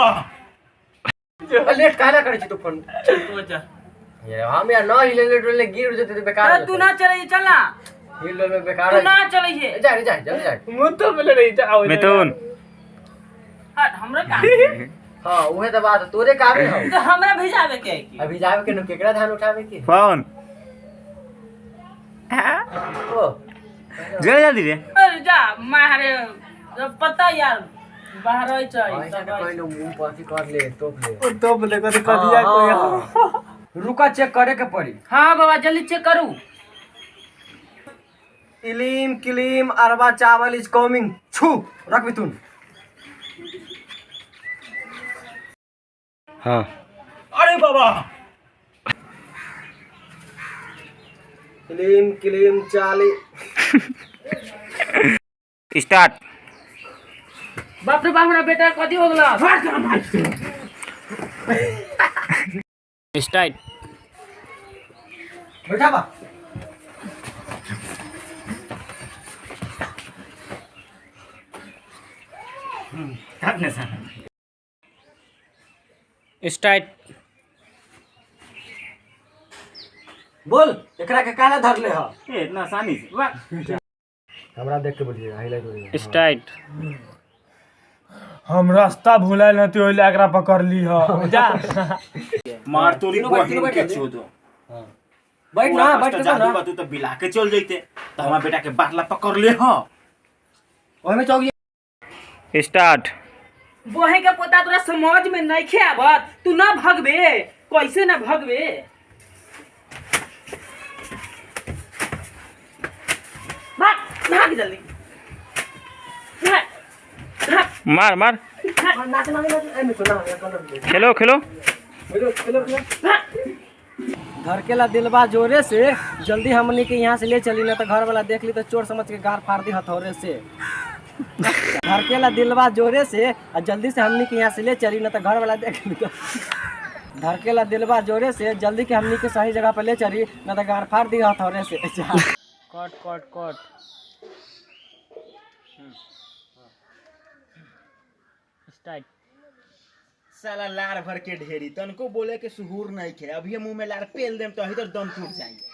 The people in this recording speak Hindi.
बाबा लेट काहे करे छी तू फोन तू जा ये हम यार ना हिले डोले गिर जते तो बेकार तू ना चले चल ना हिले में बेकार तू ना चले है जा जा जल्दी जा मुंह तो बोले नहीं जाओ मिथुन हट हमरा काम हां ओहे तो बात तोरे काम है तो हमरा भेजावे के है की अभी जावे के न केकरा धान उठावे के कौन ओ जल्दी जल्दी रे अरे जा मारे पता यार बाहर होई ऐसा चाहिए कोई नो मुंह पाती कर ले तोप ले तो बोले कर दिया कोई रुका चेक करे के पड़ी हां बाबा जल्दी चेक करू इलीम किलीम अरबा चावल इज कमिंग छू रख मिथुन हां अरे बाबा इलीम किलीम चाली स्टार्ट बाप रे बाप हमरा बेटा कथि हो गेला स्टार्ट बैठा बा काटने से स्टार्ट बोल एकरा के काला धर ले ह ए इतना आसानी से वाह हमरा देख के बोलिए हाईलाइट हो रही स्टार्ट हम रास्ता भुलाइल हती ओइला एकरा पकड़ ली ह जा मार तोरी बहिन के चोदो बैठ ना बैठ तो ना जादू बा तू तो बिला के चल जइते तो हमार बेटा के बाटला पकड़ ले ह ओय में चौकी स्टार्ट बहे के पोता तोरा समझ में नहीं खे आवत तू ना भगबे कैसे ना भगबे भाग भाग जल्दी भाग, भाग, मार मार भाग, नाच ना ए में सुना ये खेलो खेलो भाग। घर के ला दिलबा जोरे से जल्दी हमनी के यहाँ से ले चली ना तो घर वाला देख ली तो चोर समझ के गार फाड़ दी हथौड़े से घर के ला दिलबा जोरे से और जल्दी से हमनी के यहाँ से ले चली ना तो घर वाला देख ली तो घर के ला दिलबा जोरे से जल्दी के हमनी के सही जगह पर ले चली ना तो गार फाड़ दी हथौड़े से कट कट कट स्टार्ट साला लार भर के ढेरी तनको बोले के सुहूर नहीं खे अभी मुंह में लार पेल देम तो इधर दम टूट जाएंगे